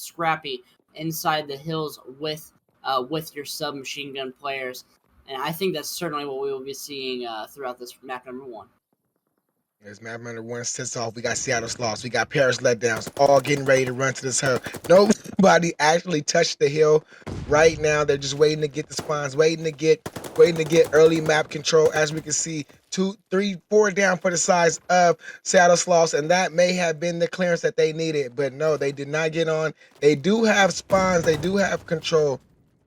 scrappy inside the hills with your submachine gun players. And I think that's certainly what we will be seeing throughout this map number 1. As map number 1 sets off, we got Seattle Sloths, we got Paris Letdowns, all getting ready to run to this hill. Nobody actually touched the hill right now. They're just waiting to get the spawns, waiting to get early map control. As we can see, 2, 3, 4 down for the size of Seattle Sloths, and that may have been the clearance that they needed. But no, they did not get on. They do have spawns, they do have control.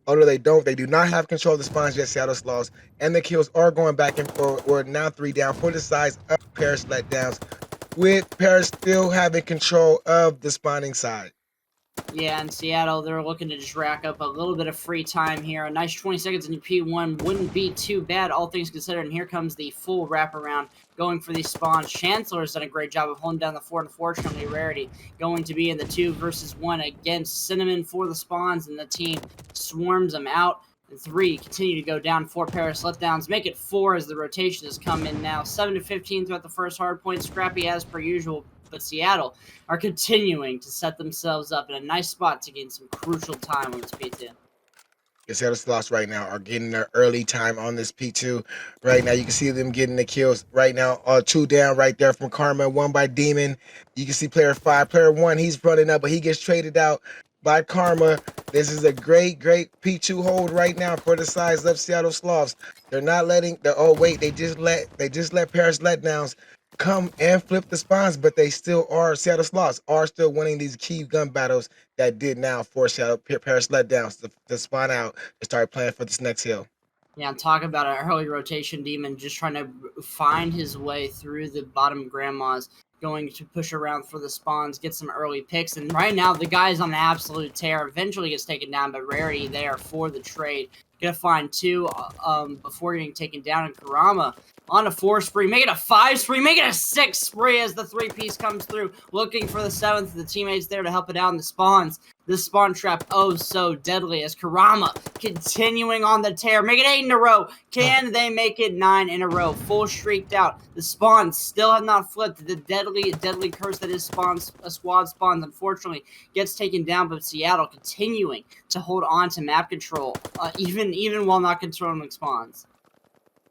Although they do not have control of the spawns yet, Seattle Sloths, and the kills are going back and forth. We're now 3 down for the size of Paris Letdowns, with Paris still having control of the spawning side. Yeah, in Seattle, they're looking to just rack up a little bit of free time here. A nice 20 seconds in P1 wouldn't be too bad, all things considered. And here comes the full wraparound going for these spawns. Chancellor's done a great job of holding down the fort. Unfortunately, Rarity going to be in the 2 versus 1 against Cinnamon for the spawns, and the team swarms them out. And 3 continue to go down for Paris Letdowns. Make it 4 as the rotation has come in now. 7 to 15 throughout the first hard point. Scrappy as per usual. But Seattle are continuing to set themselves up in a nice spot to gain some crucial time on this P2. The Seattle Sloths right now are getting their early time on this P2. Right now, you can see them getting the kills. Right now, 2 down right there from Karma, 1 by Demon. You can see player 5. Player 1, he's running up, but he gets traded out by Karma. This is a great P2 hold right now for the size of Seattle Sloths. They're not letting they just let Paris Letdowns come and flip the spawns, but they still are. Seattle Sloths are still winning these key gun battles that did now force Paris Letdowns to spawn out and start playing for this next hill. Yeah, talk about an early rotation Demon just trying to find his way through the bottom grandmas, going to push around for the spawns, get some early picks. And right now, the guy's on the absolute tear. Eventually gets taken down, but Rarity there for the trade. Gonna find 2 before getting taken down. And Karama on a 4 spree, make it a 5 spree, make it a 6 spree as the 3-piece comes through, looking for the 7th. The teammates there to help it out in the spawns. The spawn trap, oh so deadly, as Karama continuing on the tear. Make it 8 in a row. Can they make it 9 in a row? Full streaked out. The spawns still have not flipped. The deadly curse that is squad spawns, unfortunately, gets taken down, but Seattle continuing to hold on to map control, even while not controlling spawns.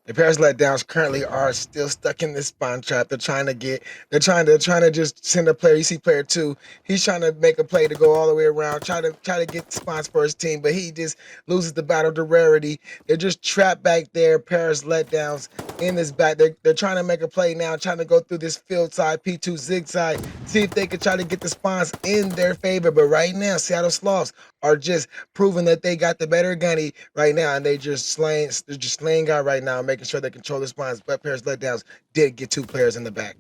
The Paris Letdowns currently are still stuck in this spawn trap. They're trying to just send a player. You see player 2, he's trying to make a play to go all the way around, try to get spawns for his team, but he just loses the battle to Rarity. They're just trapped back there. Paris Letdowns in this back. They're trying to make a play now, trying to go through this field side, P2 zig side, see if they could try to get the spawns in their favor. But right now, Seattle Sloths are just proving that they got the better gunny right now, and they're just slaying out right now, making sure they control the spawns. But Paris Letdowns did get 2 players in the back.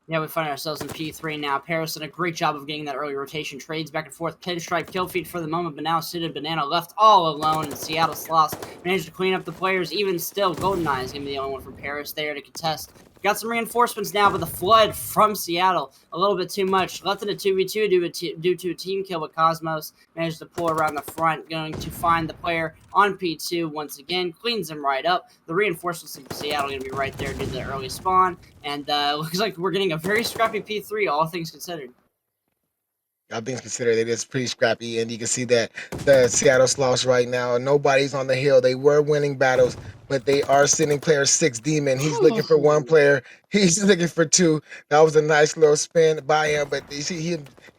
Yeah, we find ourselves in P3 now. Paris did a great job of getting that early rotation. Trades back and forth. Pinstripe kill feed for the moment, but now Suited Banana left all alone. And Seattle Sloths managed to clean up the players. Even still, GoldenEye is going to be the only one from Paris there to contest. Got some reinforcements now, but the flood from Seattle, a little bit too much. Left in a 2v2 due to a team kill, but Cosmos managed to pull around the front, going to find the player on P2 once again, cleans him right up. The reinforcements of Seattle going to be right there due to the early spawn, and looks like we're getting a very scrappy P3, all things considered. All things considered, it is pretty scrappy, and you can see that the Seattle Sloths right now, nobody's on the hill. They were winning battles, but they are sending player 6 Demon. He's looking for 1 player. He's looking for 2. That was a nice little spin by him, but you see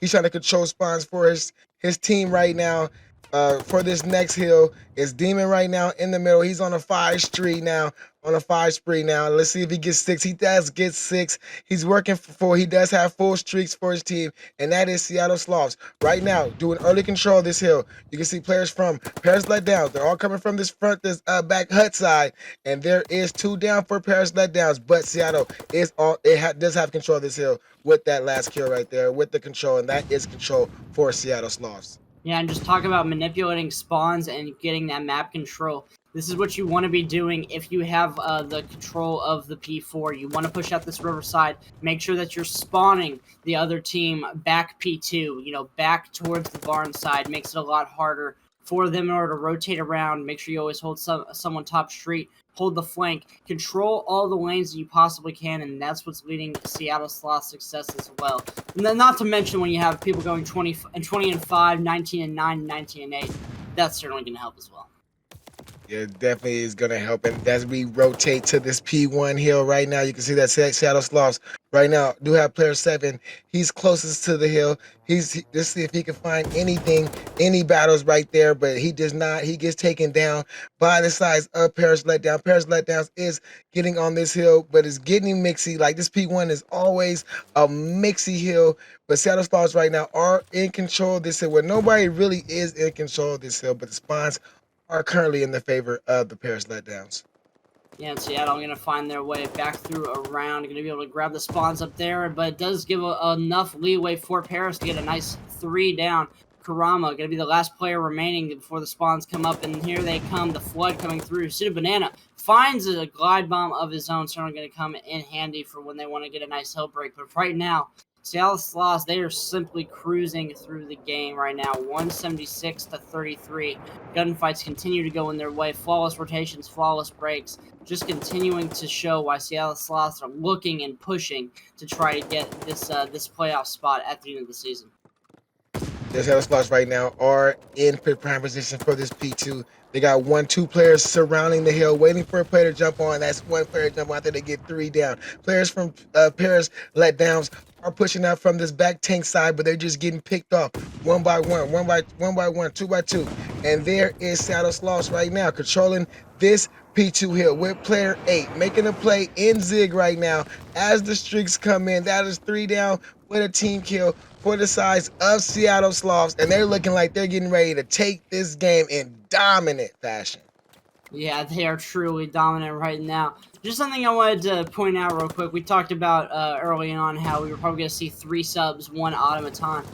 he's trying to control spawns for his team right now. For this next hill, it's Demon right now in the middle. He's on a 5 spree now. Let's see if he gets 6. He does get 6. He's working for 4. He does have full streaks for his team, and that is Seattle Sloths right now doing early control of this hill. You can see players from Paris Letdowns. They're all coming from this back hut side, and there is 2 down for Paris Letdowns, but Seattle does have control of this hill with that last kill right there with the control, and that is control for Seattle Sloths. Yeah, and just talk about manipulating spawns and getting that map control. This is what you want to be doing if you have the control of the P4. You want to push out this riverside. Make sure that you're spawning the other team back P2, back towards the barn side. Makes it a lot harder for them in order to rotate around. Make sure you always hold someone top street. hold the flank, control all the lanes that you possibly can, and that's what's leading Seattle Sloths' success as well. And then not to mention when you have people going 20 and 5, 19 and 9, 19 and 8, that's certainly going to help as well. Yeah, it definitely is going to help. And as we rotate to this P1 hill right now, you can see that Seattle Sloths right now do have player 7. He's closest to the hill. Let's see if he can find anything, any battles right there, but he does not. He gets taken down by the size of Paris Letdown. Paris Letdowns is getting on this hill, but it's getting mixy. Like this P1 is always a mixy hill, but Seattle Sloths right now are in control of this hill, where nobody really is in control of this hill, but the spawns are currently in the favor of the Paris Letdowns. Yeah, and Seattle going to find their way back through around, going to be able to grab the spawns up there, but it does give enough leeway for Paris to get a nice 3 down. Karama going to be the last player remaining before the spawns come up, and here they come, the flood coming through. City Banana finds a glide bomb of his own, certainly going to come in handy for when they want to get a nice hill break, but right now, Seattle Sloths, they are simply cruising through the game right now, 176 to 33. Gunfights continue to go in their way, flawless rotations, flawless breaks, just continuing to show why Seattle Sloths are looking and pushing to try to get this playoff spot at the end of the season. The Seattle Sloths right now are in prime position for this P2. They got 2 players surrounding the hill, waiting for a player to jump on. That's one player jump on after they get 3 down. Players from Paris Letdowns are pushing out from this back tank side, but they're just getting picked off one by one, 2 by 2. And there is Seattle Sloths right now controlling this P2 hill with player 8, making a play in Zig right now as the streaks come in. That is 3 down with a team kill for the size of Seattle Sloths, and they're looking like they're getting ready to take this game in dominant fashion. Yeah, they are truly dominant right now. Just something I wanted to point out real quick. We talked about early on how we were probably going to see 3 subs, 1 automaton.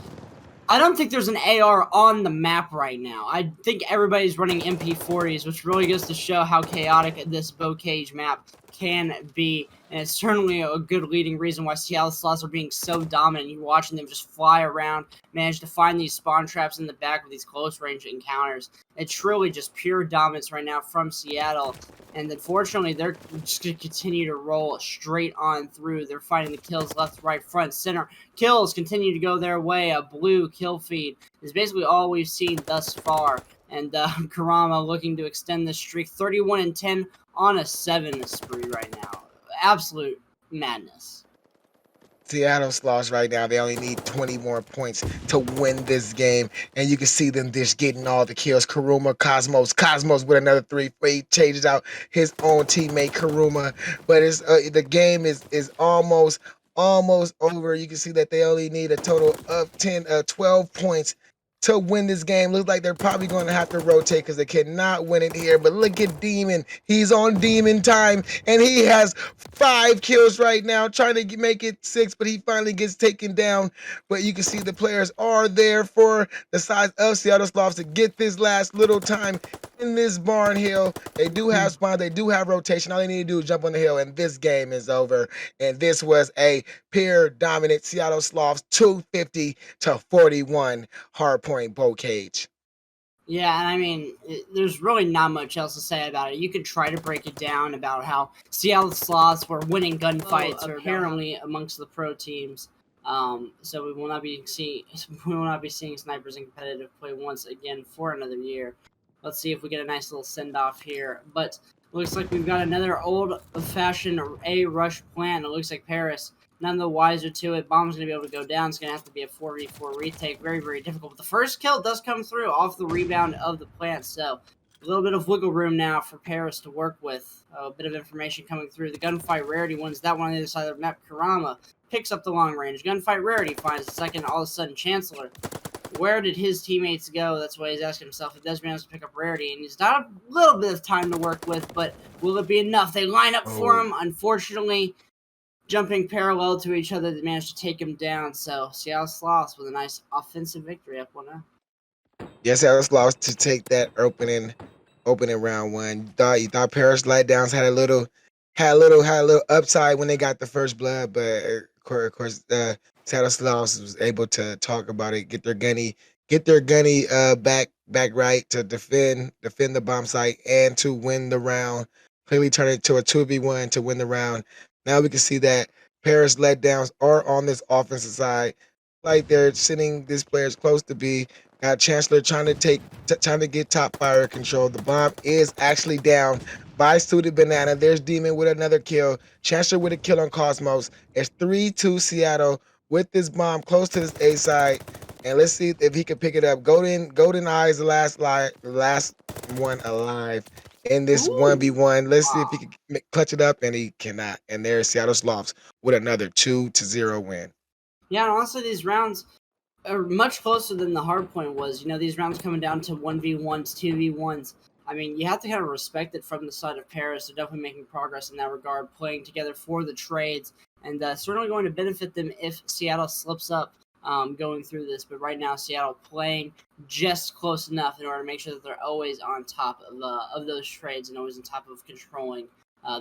I don't think there's an AR on the map right now. I think everybody's running MP40s, which really goes to show how chaotic this Bocage map can be. And it's certainly a good leading reason why Seattle Sloths are being so dominant. You're watching them just fly around, manage to find these spawn traps in the back with these close range encounters. It's truly just pure dominance right now from Seattle. And unfortunately, they're just going to continue to roll straight on through. They're finding the kills left, right, front, center. Kills continue to go their way. A blue kill feed is basically all we've seen thus far. And Karama looking to extend the streak. 31 and 10 on a 7 spree right now. Absolute madness. Seattle Sloths right now, they only need 20 more points to win this game, and you can see them just getting all the kills. Karuma, Cosmos with another 3. He changes out his own teammate Karuma, but it's the game is almost over. You can see that they only need a total of 12 points to win this game. Looks like they're probably going to have to rotate because they cannot win it here. But look at Demon. He's on Demon time, and he has 5 kills right now, trying to make it 6, but he finally gets taken down. But you can see the players are there for the size of Seattle Sloths to get this last little time in this barn hill. They do have spawn, they do have rotation. All they need to do is jump on the hill, and this game is over. And this was a pure dominant Seattle Sloths 250 to 41 hardpoint Bocage. Yeah, and I mean, there's really not much else to say about it. You could try to break it down about how Seattle Sloths were winning gunfights, apparently amongst the pro teams. So we will not be seeing snipers in competitive play once again for another year. Let's see if we get a nice little send off here. But looks like we've got another old-fashioned A rush plan. It looks like Paris, none the wiser to it. Bomb's going to be able to go down. It's going to have to be a 4v4 retake. Very, very difficult. But the first kill does come through off the rebound of the plant. So a little bit of wiggle room now for Paris to work with. A bit of information coming through. The gunfight rarity wins that one on the other side of the map. Karama picks up the long range. Gunfight rarity finds the second. All of a sudden, Chancellor. Where did his teammates go? That's why he's asking himself. He does manage to pick up rarity, and he's got a little bit of time to work with, but will it be enough? They line up for him. Unfortunately, jumping parallel to each other, they managed to take him down. So Seattle Sloths with a nice offensive victory up 1-0. Yes, Seattle Sloths to take that opening round 1. You thought Paris Letdowns had a little upside when they got the first blood, but of course, Seattle Sloths was able to talk about it, get their gunny back right to defend the bomb site and to win the round. clearly turn it to a 2v1 to win the round. Now we can see that Paris Letdowns are on this offensive side. Like they're sending these players close to B. Got Chancellor trying to get top fire control. The bomb is actually down by Suited Banana. There's Demon with another kill. Chancellor with a kill on Cosmos. It's 3-2 Seattle with this bomb close to this A side. And let's see if he can pick it up. Golden Eye is the last one alive in this Ooh. 1v1. Let's see if he can clutch it up, and he cannot. And there's Seattle Sloths with another 2-0 win. Yeah, and honestly, these rounds are much closer than the hard point was. You know, these rounds coming down to 1v1s, 2v1s. I mean, you have to kind of respect it from the side of Paris. They're definitely making progress in that regard, playing together for the trades, and certainly going to benefit them if Seattle slips up going through this. But right now, Seattle playing just close enough in order to make sure that they're always on top of those trades and always on top of controlling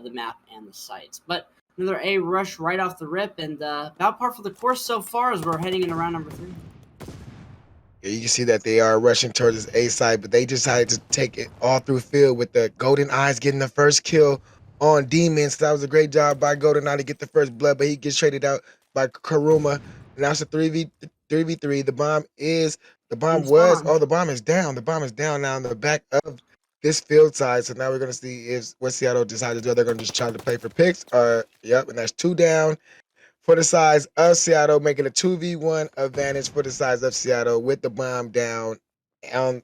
the map and the sites. But another A rush right off the rip, and about par for the course so far as we're heading into round number 3. Yeah, you can see that they are rushing towards this A side, but they decided to take it all through field with the Golden Eyes getting the first kill on Demons. So that was a great job by Golden Eye to get the first blood, but he gets traded out by Karuma. And now it's a 3v3. The bomb is the bomb was Spawn. oh the bomb is down. The bomb is down now in the back of this field side. So now we're gonna see if what Seattle decides to do. They're gonna just try to play for picks. Yep, and that's 2 down for the size of Seattle, making a 2v1 advantage for the size of Seattle with the bomb down. I don't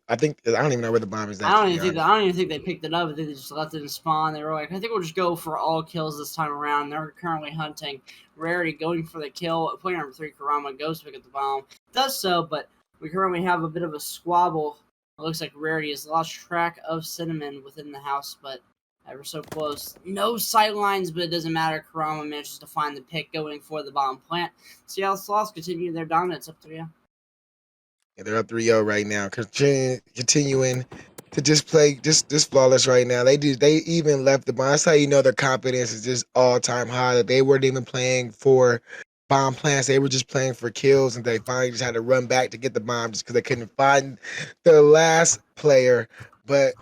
even know where the bomb is at, to be honest. I don't even think they picked it up. I think they just left it in spawn. They were like, I think we'll just go for all kills this time around. They're currently hunting. Rarity going for the kill. Player number 3, Karama, goes to pick up the bomb. Does so, but we currently have a bit of a squabble. It looks like Rarity has lost track of Cinnamon within the house, but ever so close. No sight lines, but it doesn't matter. Karama manages to find the pick going for the bomb plant. Seattle Sloths continue their dominance up 3-0. Yeah, they're up 3-0 right now, continuing to just play just flawless right now. They even left the bomb. That's how you know their confidence is just all time high. That they weren't even playing for bomb plants. They were just playing for kills, and they finally just had to run back to get the bomb just because they couldn't find the last player. But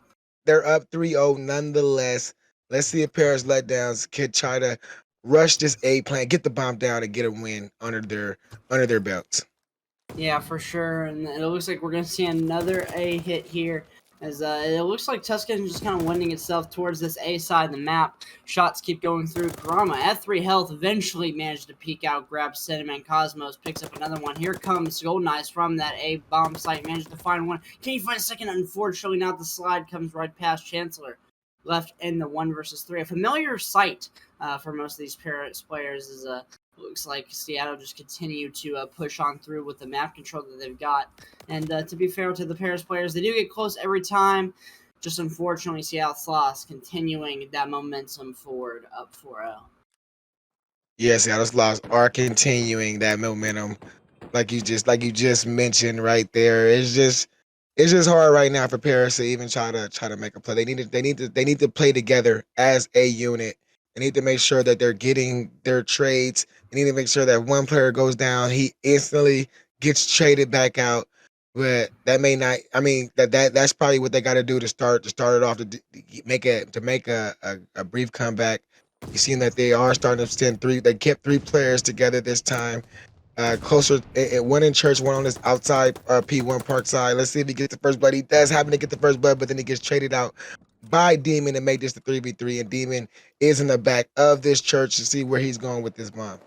they're up 3-0 nonetheless. Let's see if Paris Letdowns could try to rush this A plant, get the bomb down, and get a win under their belts. Yeah, for sure. And it looks like we're going to see another A hit here. As it looks like Tuscan is just kind of winding itself towards this A side of the map. Shots keep going through. Karama at 3 health eventually managed to peek out, grab Cinnamon. Cosmos picks up another one. Here comes Golden Eyes from that A bomb site. Manages to find one. Can you find a second? Unfortunately not. The slide comes right past Chancellor. Left in the 1 versus 3. A familiar sight for most of these Paris players is looks like Seattle just continue to push on through with the map control that they've got. And to be fair to the Paris players, they do get close every time. Just unfortunately, Seattle Sloths continuing that momentum forward up 4-0. Yes, Seattle Sloths are continuing that momentum, like you just mentioned right there. It's just hard right now for Paris to even try to make a play. They need to play together as a unit. They need to make sure that they're getting their trades. They need to make sure that one player goes down, he instantly gets traded back out. But that may not. I mean, that's probably what they got to do to start it off to make a brief comeback. You seen that they are starting to send three. They kept 3 players together this time. Closer, one in church, one on this outside P1 Park side. Let's see if he gets the first blood. He does happen to get the first blood, but then he gets traded out by Demon and made this the 3v3. And Demon is in the back of this church to see where he's going with this bomb.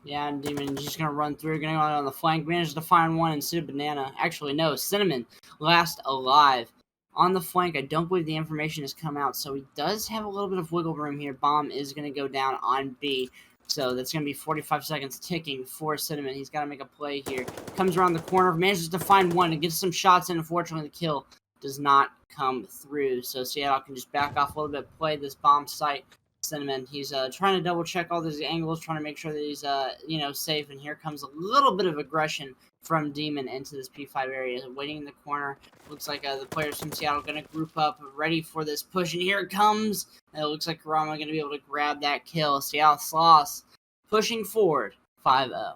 Yeah, and Demon's just going to run through, going on the flank. Manages to find one instead of Banana. Actually, no, Cinnamon last alive. On the flank, I don't believe the information has come out, so he does have a little bit of wiggle room here. Bomb is going to go down on B. So that's going to be 45 seconds ticking for Cinnamon. He's got to make a play here. Comes around the corner, manages to find one and gets some shots in. Unfortunately, the kill does not come through. So Seattle can just back off a little bit, play this bomb site. Cinnamon, he's trying to double check all these angles, trying to make sure that he's safe. And here comes a little bit of aggression from Demon into this P5 area, waiting in the corner. Looks like the players from Seattle going to group up, ready for this push, and here it comes. And it looks like Karama going to be able to grab that kill. Seattle Sloths pushing forward, 5-0.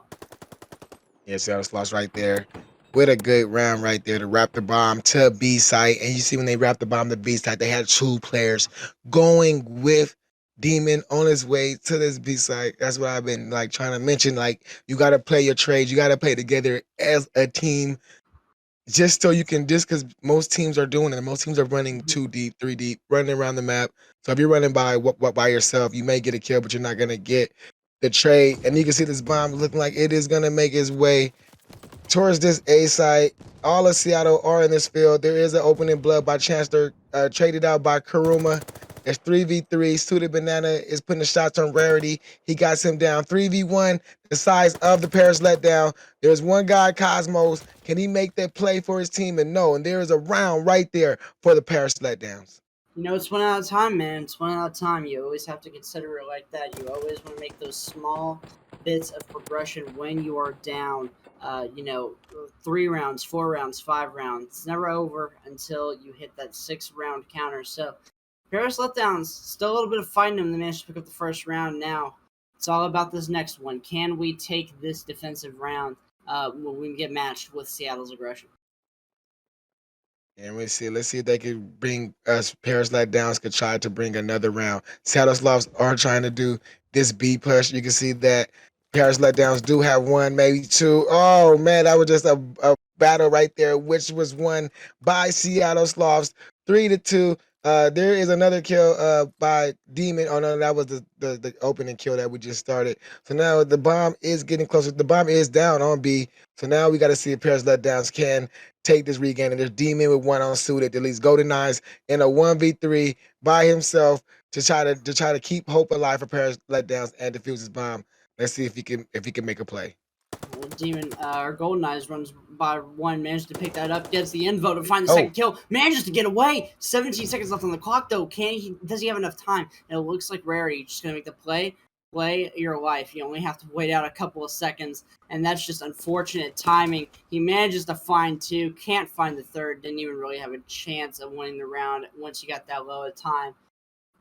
Yeah, Seattle Sloths right there. with a good round right there to wrap the bomb to B site. And you see when they wrapped the bomb to B site, they had 2 players going with Demon on his way to this B site. That's what I've been like trying to mention. Like you got to play your trades, you got to play together as a team. Just so you can, just because most teams are doing it, most teams are running 2 deep, 3 deep, running around the map. So if you're running by yourself, you may get a kill, but you're not gonna get the trade. And you can see this bomb looking like it is gonna make its way towards this A site. All of Seattle are in this field. There is an opening blood by Chancellor, traded out by Karuma. It's 3v3. Suited Banana is putting the shots on Rarity. He got him down. 3v1, the size of the Paris Letdown. There's one guy, Cosmos. Can he make that play for his team? And no. And there is a round right there for the Paris Letdowns. You know, it's one out of time, man. It's one out of time. You always have to consider it like that. You always want to make those small bits of progression when you are down. You know, 3 rounds, 4 rounds, 5 rounds. It's never over until you hit that 6-round counter. So, Paris Letdowns, still a little bit of fighting them. They managed to pick up the first round. Now, it's all about this next one. Can we take this defensive round when we get matched with Seattle's aggression? And let's see if they could bring us Paris Letdowns could try to bring another round. Seattle Sloths are trying to do this B push. You can see that Paris Letdowns do have 1, maybe 2. Oh man, that was just a battle right there, which was won by Seattle Sloths 3-2. There is another kill by Demon. Oh no, that was the opening kill that we just started. So now the bomb is getting closer. The bomb is down on B. So now we got to see if Paris Letdowns can take this regain. And there's Demon with 1 on suit at least Golden Eyes in a 1v3 by himself to try to keep hope alive for Paris Letdowns and defuse his bomb. Let's see if he can make a play. Well, Demon, or Golden Eyes runs by 1, manages to pick that up, gets the invo to find the second kill, manages to get away. 17 seconds left on the clock, though. Does he have enough time? And it looks like Rarity just going to make the play your life. You only have to wait out a couple of seconds, and that's just unfortunate timing. He manages to find 2, can't find the third, didn't even really have a chance of winning the round once he got that low of time.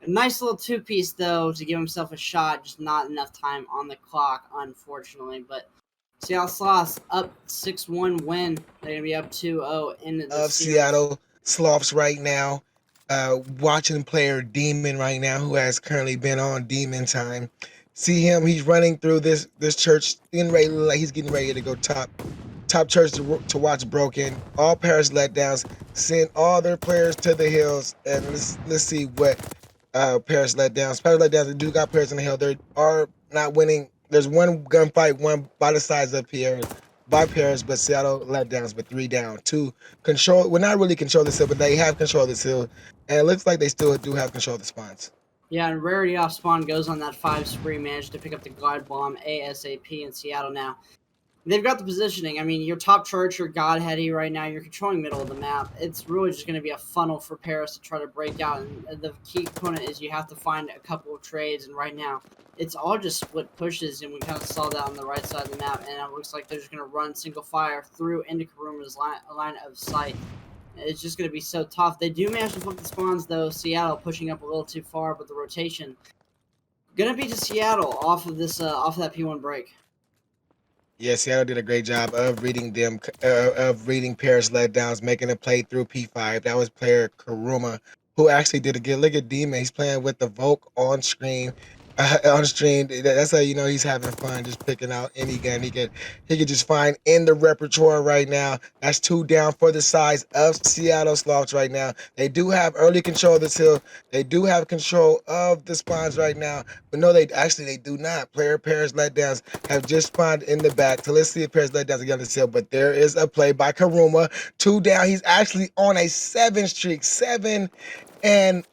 A nice little 2-piece, though, to give himself a shot, just not enough time on the clock, unfortunately, but Seattle Sloths up 6-1 win. They're going to be up 2-0 in the series. Seattle Sloths right now. Watching player Demon right now, who has currently been on Demon time. See him, he's running through this church, getting ready to go top church to watch Broken. All Paris Letdowns send all their players to the hills, and let's see what Paris Letdowns. Paris Letdowns, they do got players on the hill. They are not winning. There's 1 gunfight, 1 by the sides of Paris, but Seattle Letdowns with 3 down. 2 control. Well, not really control this hill, but they have control of this hill, and it looks like they still do have control of the spawns. Yeah, and Rarity off spawn goes on that 5 spree, managed to pick up the glide bomb ASAP in Seattle now. They've got the positioning. I mean, your top church, you're godheady right now. You're controlling middle of the map. It's really just going to be a funnel for Paris to try to break out. And the key component is you have to find a couple of trades. And right now, it's all just split pushes. And we kind of saw that on the right side of the map. And it looks like they're just going to run single fire through into Karuma's line of sight. It's just going to be so tough. They do manage to flip the spawns, though. Seattle pushing up a little too far, but the rotation going to be to Seattle off of that P1 break. Yeah, Seattle did a great job of reading Paris Letdowns, making a play through P5. That was player Karuma, who actually did a good look at Demon. He's playing with the Volk on screen. On stream, that's how you know he's having fun, just picking out any gun he could just find in the repertoire right now. That's 2 down for the size of Seattle Sloths right now. They do have early control of this hill. They do have control of the spawns right now, but no, they do not. Player Paris Letdowns have just spawned in the back. So let's see if Paris Letdowns are on this hill. But there is a play by Karuma, 2 down. He's actually on a 7 streak, 7 and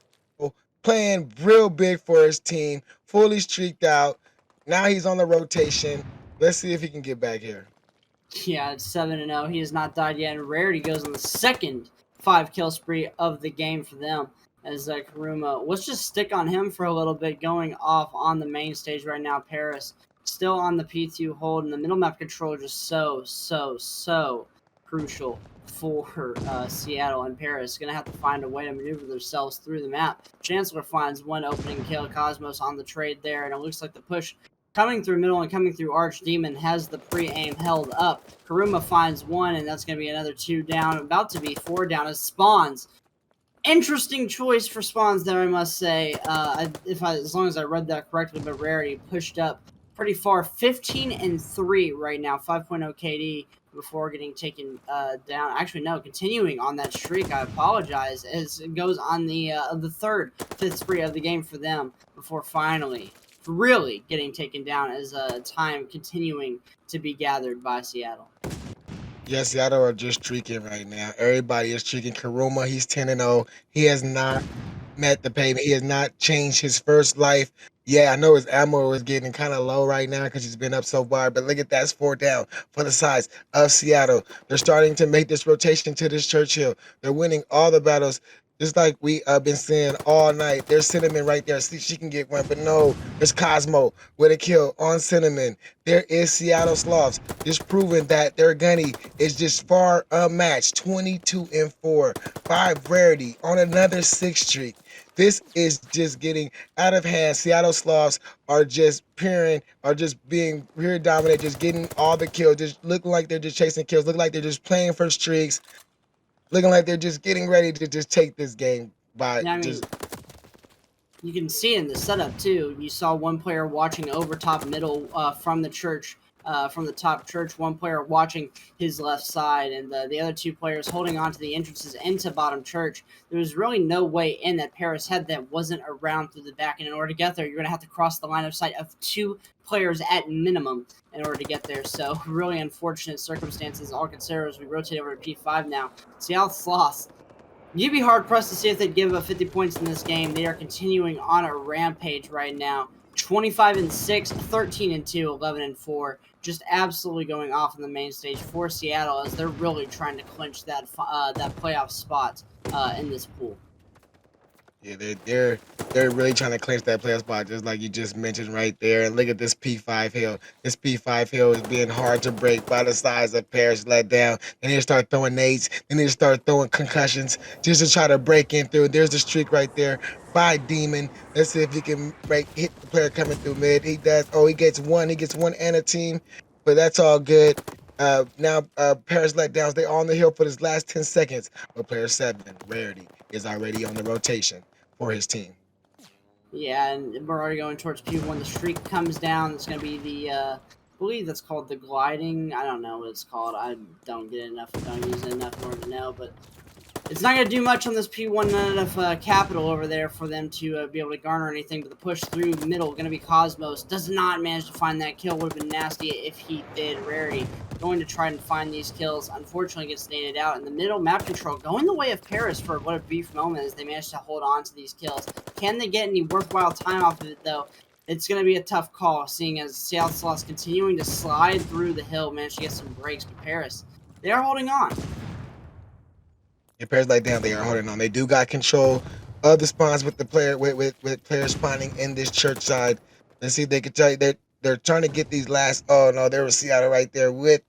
playing real big for his team, fully streaked out. Now he's on the rotation. Let's see if he can get back here. Yeah, it's 7-0. He has not died yet. And Rarity goes on the second 5-kill spree of the game for them. As Karuma, let's just stick on him for a little bit, going off on the main stage right now. Paris still on the P2 hold, and the middle map control just so crucial for Seattle. And Paris going to have to find a way to maneuver themselves through the map. Chancellor finds 1 opening kill. Cosmos on the trade there, and it looks like the push Coming through middle and coming through Archdemon has the pre-aim held up. Karuma finds one, and that's going to be another 2 down. About to be 4 down as Spawns. Interesting choice for Spawns there, I must say. As long as I read that correctly, but Rarity pushed up pretty far. 15-3 right now, 5.0 KD before getting taken down. Actually, no, continuing on that streak. I apologize, as it goes on the fifth spree of the game for them before finally really getting taken down as time continuing to be gathered by Seattle. Yes, Seattle are just streaking right now. Everybody is streaking. Karuma, he's 10-0. He has not met the payment. He has not changed his first life. Yeah, I know his ammo is getting kind of low right now because he's been up so far, but look at that, 4 down for the size of Seattle. They're starting to make this rotation to this Churchill. They're winning all the battles. Just like we been saying all night. There's Cinnamon right there. See, she can get one, but no, there's Cosmo with a kill on Cinnamon. There is Seattle Sloths, just proving that their gunny is just far unmatched. 22-4, 5 rarity on another 6 streak. This is just getting out of hand. Seattle Sloths are just being pure dominant, just getting all the kills, just looking like they're just chasing kills, looking like they're just playing for streaks, looking like they're just getting ready to just take this game by just. You can see in the setup too. You saw one player watching over top middle from the church, from the top church. One player watching his left side, and the other 2 players holding on to the entrances into bottom church. There was really no way in that Paris had that wasn't around through the back, and in order to get there, you're going to have to cross the line of sight of 2 players at minimum in order to get there. So really unfortunate circumstances, all considered, as we rotate over to P5 now. Seattle Sloths. You'd be hard-pressed to see if they'd give up 50 points in this game. They are continuing on a rampage right now. 25-6, 13-2, 11-4. Just absolutely going off on the main stage for Seattle as they're really trying to clinch that playoff spot in this pool. Yeah, they're really trying to clinch that playoff spot, just like you just mentioned right there. And look at this P5 hill. This P5 hill is being hard to break by the size of Paris Letdown. They need to start throwing nades. They need to start throwing concussions just to try to break in through. There's the streak right there by Demon. Let's see if he can hit the player coming through mid. He does. Oh, he gets one. He gets one and a team, but that's all good. Now Paris Letdowns, they're on the hill for this last 10 seconds. But player 7, Rarity, is already on the rotation for his team. Yeah, and we're already going towards P1. The streak comes down. It's going to be the, I believe that's called the gliding. I don't know what it's called. I don't use it enough in order to know, but it's not going to do much on this P1, not enough capital over there for them to be able to garner anything, but the push through the middle, going to be Cosmos, does not manage to find that kill. Would have been nasty if he did. Rarity going to try and find these kills, unfortunately gets naded out. In the middle, map control going the way of Paris for what a brief moment as they managed to hold on to these kills. Can they get any worthwhile time off of it, though? It's going to be a tough call, seeing as Seattle Sloths continuing to slide through the hill, managed to get some breaks, but Paris, they are holding on. And Paris Letdown, they are holding on. They do got control of the spawns with the player with players spawning in this church side. Let's see if they can tell you they're trying to get these last. Oh no, there was Seattle right there with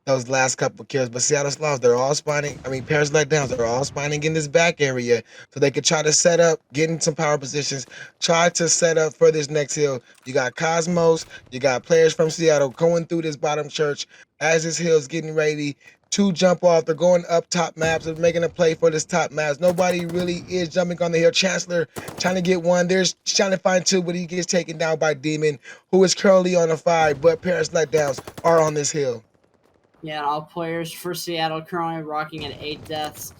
those last couple kills. But Seattle Sloths, they're all spawning. I mean, Paris Letdowns, they're all spawning in this back area so they could try to set up, get in some power positions, try to set up for this next hill. You got Cosmos, you got players from Seattle going through this bottom church as this hill's getting ready to jump off. They're going up top maps. They're making a play for this top maps. Nobody really is jumping on the hill. Chancellor trying to get one. There's trying to find 2, but he gets taken down by Demon, who is currently on a 5. But Paris Letdowns are on this hill. Yeah, all players for Seattle currently rocking at 8 deaths.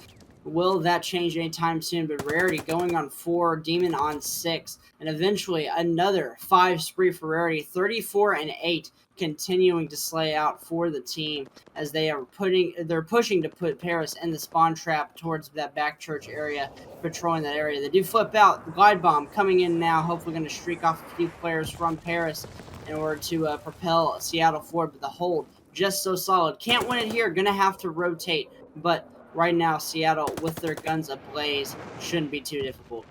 Will that change anytime soon? But Rarity going on 4, Demon on 6, and eventually another 5 spree for Rarity. 34-8, continuing to slay out for the team as they're pushing to put Paris in the spawn trap towards that back church area, patrolling that area. They do flip out. The glide bomb coming in now, hopefully going to streak off a few players from Paris in order to propel Seattle forward. But the hold just so solid. Can't win it here. Gonna have to rotate. But right now, Seattle, with their guns ablaze, shouldn't be too difficult.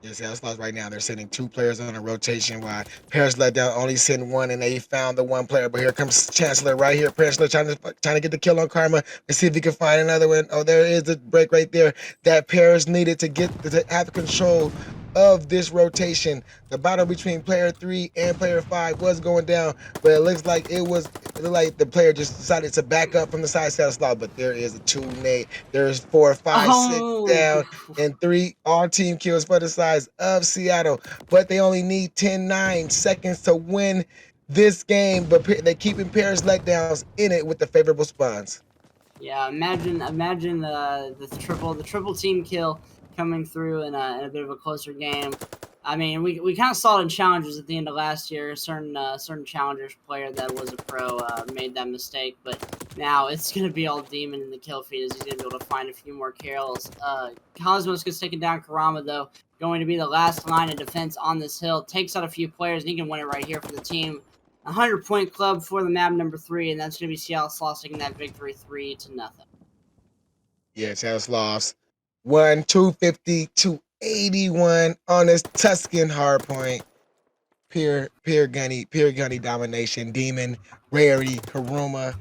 Yes, Seattle Sloths right now, they're sending 2 players on a rotation while Paris Letdown only send 1, and they found the 1 player. But here comes Chancellor right here. Chancellor trying to get the kill on Karma. Let's see if he can find another one. Oh, there is the break right there that Paris needed to have control of this rotation. The battle between player 3 and player 5 was going down, but it looks like it looked like the player just decided to back up from the side Seattle Sloth. But there is a 2-nade. There's 4, 5, 6 Oh, down, and 3 all-team kills for the sides of Seattle. But they only need 10-9 seconds to win this game, but they're keeping Paris Letdowns in it with the favorable spawns. yeah. Imagine the triple team kill coming through in a bit of a closer game. I mean, we kind of saw it in challenges at the end of last year. A certain challengers player that was a pro made that mistake, but now it's gonna be all demon in the kill feed as he's gonna be able to find a few more kills. Cosmos gets taken down. Karama though going to be the last line of defense on this hill. Takes out a few players and he can win it right here for the team. 100-point club for the map number 3, and that's going to be Seattle Sloths taking that victory 3-0. Yeah, Seattle Sloths won 250 to 81 on this Tuscan hardpoint. Pure gunny domination. Demon, Rarity, Karuma,